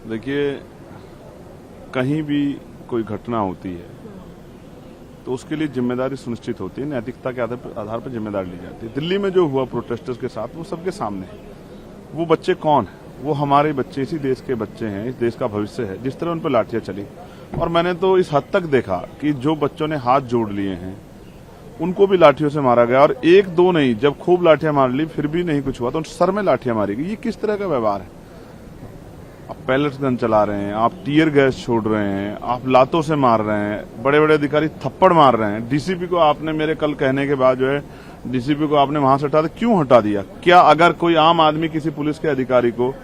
देखिए, कहीं भी कोई घटना होती है तो उसके लिए जिम्मेदारी सुनिश्चित होती है, नैतिकता के आधार पर जिम्मेदारी ली जाती है। दिल्ली में जो हुआ प्रोटेस्टर्स के साथ, वो सबके सामने है। वो बच्चे कौन है? वो हमारे बच्चे, इसी देश के बच्चे हैं, इस देश का भविष्य है। जिस तरह उन पर लाठियां चली, और मैंने तो इस हद तक देखा कि जो बच्चों ने हाथ जोड़ लिए हैं उनको भी लाठियों से मारा गया, और एक दो नहीं, जब खूब लाठियां मार ली फिर भी नहीं कुछ हुआ तो उन सर में लाठियां मारी गई। ये किस तरह का व्यवहार है? आप पैलेट्स गन चला रहे हैं, आप टीयर गैस छोड़ रहे हैं, आप लातों से मार रहे हैं, बड़े बड़े अधिकारी थप्पड़ मार रहे हैं। डीसीपी को आपने मेरे कल कहने के बाद जो है डीसीपी को आपने वहां से हटा दिया। क्यों हटा दिया? क्या अगर कोई आम आदमी किसी पुलिस के अधिकारी को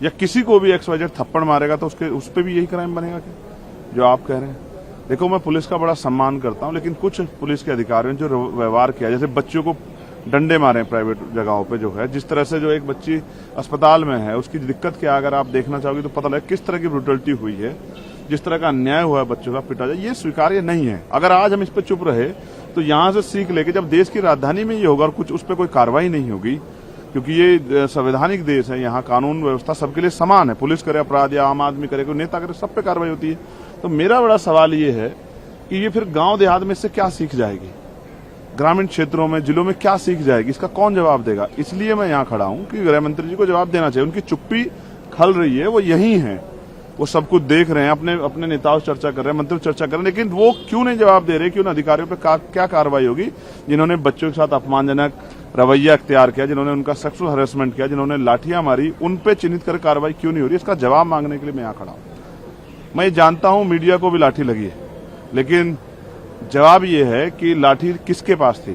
या किसी को भी XYZ थप्पड़ मारेगा तो उस पर भी यही क्राइम बनेगा क्या जो आप कह रहे हैं? देखो, मैं पुलिस का बड़ा सम्मान करता हूं, लेकिन कुछ पुलिस के अधिकारियों ने जो व्यवहार किया, जैसे बच्चों को डंडे मारे प्राइवेट जगहों पे, जो है जिस तरह से जो एक बच्ची अस्पताल में है उसकी दिक्कत क्या, अगर आप देखना चाहोगे तो पता लगे किस तरह की ब्रुटलिटी हुई है, जिस तरह का अन्याय हुआ है, बच्चों का पिटा जाए, ये स्वीकार्य नहीं है। अगर आज हम इस पर चुप रहे तो यहां से सीख लेके जब देश की राजधानी में ये होगा और कुछ उस पर कोई कार्रवाई नहीं होगी, क्योंकि ये संवैधानिक देश है, यहाँ कानून व्यवस्था सबके लिए समान है। पुलिस करे अपराध या आम आदमी करे, कोई नेता करे, सब पे कार्रवाई होती है। तो मेरा बड़ा सवाल ये है कि ये फिर गांव देहात में इससे क्या सीख जाएगी, ग्रामीण क्षेत्रों में, जिलों में क्या सीख जाएगी, इसका कौन जवाब देगा? इसलिए मैं यहाँ खड़ा हूँ कि गृह मंत्री जी को जवाब देना चाहिए। उनकी चुप्पी खल रही है, वो यही है, वो सब कुछ देख रहे हैं, अपने नेताओं से चर्चा कर रहे हैं, मंत्री चर्चा कर रहे हैं, लेकिन वो क्यों नहीं जवाब दे रहे कि उन अधिकारियों पर क्या कार्रवाई होगी जिन्होंने बच्चों के साथ अपमानजनक रवैया अख्तियार किया, जिन्होंने उनका सेक्सुअल हरेसमेंट किया, जिन्होंने लाठियां मारी, उन पे चिन्हित कर कार्रवाई क्यों नहीं हो रही? इसका जवाब मांगने के लिए मैं यहाँ खड़ा हूँ। मैं ये जानता हूं मीडिया को भी लाठी लगी है, लेकिन जवाब ये है कि लाठी किसके पास थी,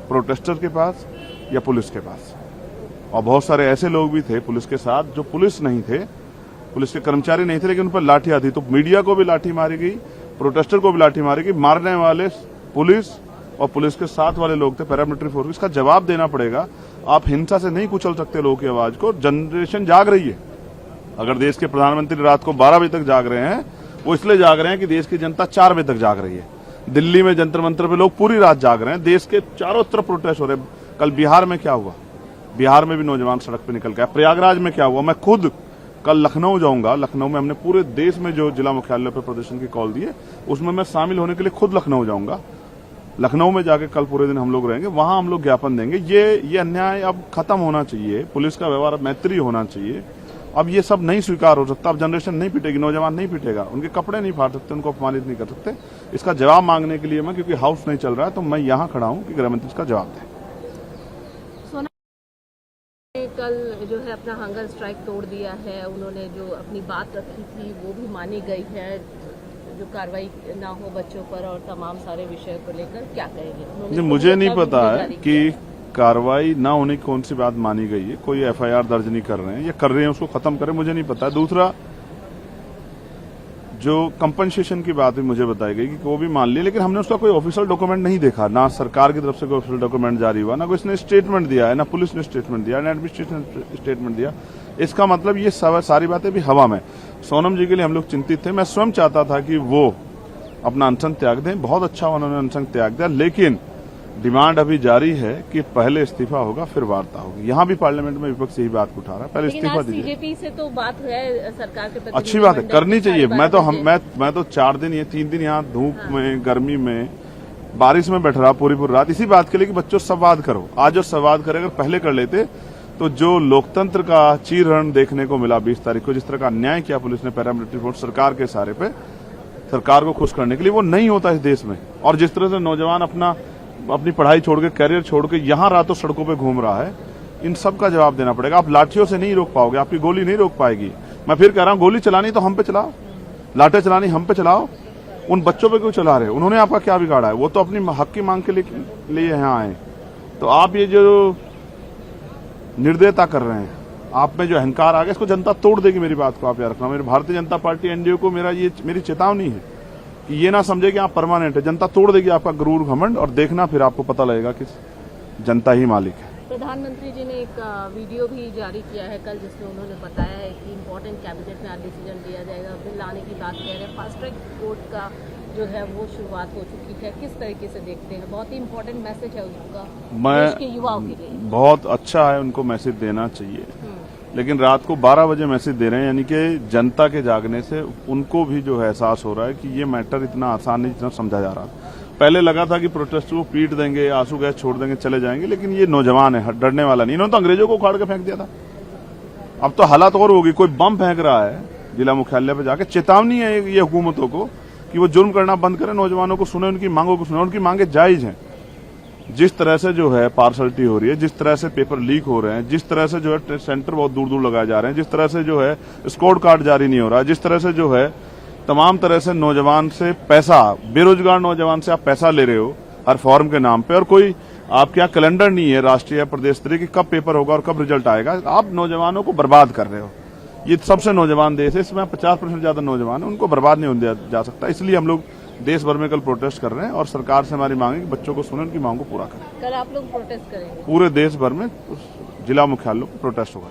प्रोटेस्टर के पास या पुलिस के पास? और बहुत सारे ऐसे लोग भी थे पुलिस के साथ जो पुलिस नहीं थे, पुलिस के कर्मचारी नहीं थे, लेकिन उन पर लाठियां थी। तो मीडिया को भी लाठी मारी गई, प्रोटेस्टर को भी लाठी मारी गई। मारने वाले पुलिस और पुलिस के साथ वाले लोग थे, पैरामिलिट्री फोर्स। इसका जवाब देना पड़ेगा। आप हिंसा से नहीं कुचल सकते लोगों की आवाज को। जनरेशन जाग रही है। अगर देश के प्रधानमंत्री रात को 12 बजे तक जाग रहे हैं, वो इसलिए जाग रहे हैं कि देश की जनता 4 बजे तक जाग रही है। दिल्ली में जंतर मंतर पे लोग पूरी रात जाग रहे हैं, देश के चारों तरफ प्रोटेस्ट हो रहे हैं। कल बिहार में क्या हुआ? बिहार में भी नौजवान सड़क पे निकल गया। प्रयागराज में क्या हुआ? मैं खुद कल लखनऊ जाऊंगा। लखनऊ में हमने पूरे देश में जो जिला मुख्यालय पर प्रदर्शन की कॉल दी है, उसमें मैं शामिल होने के लिए खुद लखनऊ जाऊंगा। लखनऊ में जाके कल पूरे दिन हम लोग रहेंगे, वहां हम लोग ज्ञापन देंगे। ये अन्याय अब खत्म होना चाहिए, पुलिस का व्यवहार मैत्री होना चाहिए। अब ये सब नहीं स्वीकार हो सकता। अब जनरेशन नहीं पिटेगी, नौजवान नहीं पिटेगा, उनके कपड़े नहीं फाड़ सकते, उनको अपमानित नहीं कर सकते। इसका जवाब मांगने के लिए मैं, क्योंकि हाउस नहीं चल रहा है, तो मैं यहाँ खड़ा हूँ कि गृहमंत्री इसका जवाब दें। सोना ने कल जो है अपना हंगर स्ट्राइक तोड़ दिया है। उन्होंने जो अपनी बात रखी थी वो भी मानी गई है, जो कार्रवाई ना हो बच्चों पर और तमाम सारे विषय को लेकर। क्या कहेंगे? मुझे नहीं पता है कि कार्रवाई ना होने की कौन सी बात मानी गई है। कोई FIR दर्ज नहीं कर रहे हैं या कर रहे हैं, उसको खत्म करें, मुझे नहीं पता। दूसरा, जो कंपनसेशन की बात भी मुझे बताई गई कि वो भी मान ली, लेकिन हमने उसका कोई ऑफिशियल डॉक्यूमेंट नहीं देखा। ना सरकार की तरफ से कोई ऑफिशियल डॉक्यूमेंट जारी हुआ, ना कोई इसने स्टेटमेंट दिया है, ना पुलिस ने स्टेटमेंट दिया, ना एडमिनिस्ट्रेशन ने स्टेटमेंट दिया। इसका मतलब ये सारी बातें भी हवा में। सोनम जी के लिए हम लोग चिंतित थे। मैं स्वयं चाहता था कि वो अपना अनशन त्याग दें। बहुत अच्छा उन्होंने अनशन त्याग दिया, लेकिन डिमांड अभी जारी है कि पहले इस्तीफा होगा फिर वार्ता होगी। यहाँ भी पार्लियामेंट में विपक्ष यही बात उठा रहा है, पहले इस्तीफा दीजिए। CJP से तो बात है सरकार के प्रति, अच्छी बात है, करनी चाहिए। मैं तो 4 दिन या 3 दिन यहाँ धूप में, गर्मी में, बारिश में बैठ रहा पूरी रात इसी बात के लिए कि बच्चों संवाद करो। आज जो संवाद करे, अगर पहले कर लेते तो जो लोकतंत्र का चीरहरण देखने को मिला 20 तारीख को, जिस तरह का अन्याय किया पुलिस ने पैरामिलिट्री फोर्स सरकार के सहारे पे, सरकार को खुश करने के लिए, वो नहीं होता इस देश में। और जिस तरह से नौजवान अपनी पढ़ाई छोड़ के, कैरियर छोड़ के यहाँ रातों सड़कों पे घूम रहा है, इन सब का जवाब देना पड़ेगा। आप लाठियों से नहीं रोक पाओगे, आपकी गोली नहीं रोक पाएगी। मैं फिर कह रहा हूँ, गोली चलानी तो हम पे चलाओ, लाठें चलानी हम पे चलाओ। उन बच्चों पे क्यों चला रहे? उन्होंने आपका क्या बिगाड़ा है? वो तो अपनी हक की मांग के लिए यहाँ आए। तो आप ये जो निर्दयता कर रहे हैं, आप में जो अहंकार आ गया, इसको जनता तोड़ देगी। मेरी बात को आप याद रखना। मेरी भारतीय जनता पार्टी NDA को मेरी चेतावनी है कि ये ना समझे कि आप परमानेंट है। जनता तोड़ देगी आपका गुरूर घमंड, और देखना फिर आपको पता लगेगा कि जनता ही मालिक है। प्रधानमंत्री जी ने एक वीडियो भी जारी किया है कल, जिसमें उन्होंने बताया है कि इम्पोर्टेंट कैबिनेट में आज डिसीजन लिया जाएगा, बिल लाने की बात कह रहे हैं। फास्ट ट्रैक कोर्ट का जो है वो शुरुआत हो चुकी है। किस तरीके से देखते हैं? बहुत ही इम्पोर्टेंट मैसेज है उनका देश के युवाओं के लिए। बहुत अच्छा है, उनको मैसेज देना चाहिए। लेकिन रात को 12 बजे मैसेज दे रहे हैं, यानी कि जनता के जागने से उनको भी जो है एहसास हो रहा है कि ये मैटर इतना आसान नहीं जितना समझा जा रहा। पहले लगा था कि प्रोटेस्ट को पीट देंगे, आंसू गैस छोड़ देंगे, चले जाएंगे, लेकिन ये नौजवान है, डरने वाला नहीं। इन्होंने तो अंग्रेजों को उखाड़ के फेंक दिया था। अब तो हालात और होगी, कोई बम फेंक रहा है जिला मुख्यालय पर जाके। चेतावनी है ये हुकूमतों को कि वो जुर्म करना बंद करें, नौजवानों को सुने, उनकी मांगों को सुने। उनकी मांगे जायज हैं। जिस तरह से जो है पार्सलिटी हो रही है, जिस तरह से पेपर लीक हो रहे हैं, जिस तरह से जो है सेंटर बहुत दूर दूर लगाए जा रहे हैं, जिस तरह से जो है स्कोर कार्ड जारी नहीं हो रहा है, जिस तरह से जो है तमाम तरह से नौजवान से पैसा, बेरोजगार नौजवान से आप पैसा ले रहे हो हर फॉर्म के नाम पे, और कोई आपके यहाँ कैलेंडर नहीं है राष्ट्रीय या प्रदेश स्तरीय कि कब पेपर होगा और कब रिजल्ट आएगा। आप नौजवानों को बर्बाद कर रहे हो। ये सबसे नौजवान देश है, इसमें 50% ज्यादा नौजवान है, उनको बर्बाद नहीं होने जा सकता। इसलिए हम लोग देश भर में कल प्रोटेस्ट कर रहे हैं और सरकार से हमारी मांग है कि बच्चों को सुने, उनकी मांग को पूरा करें। कल आप लोग प्रोटेस्ट करेंगे? पूरे देश भर में जिला मुख्यालयों पर प्रोटेस्ट होगा।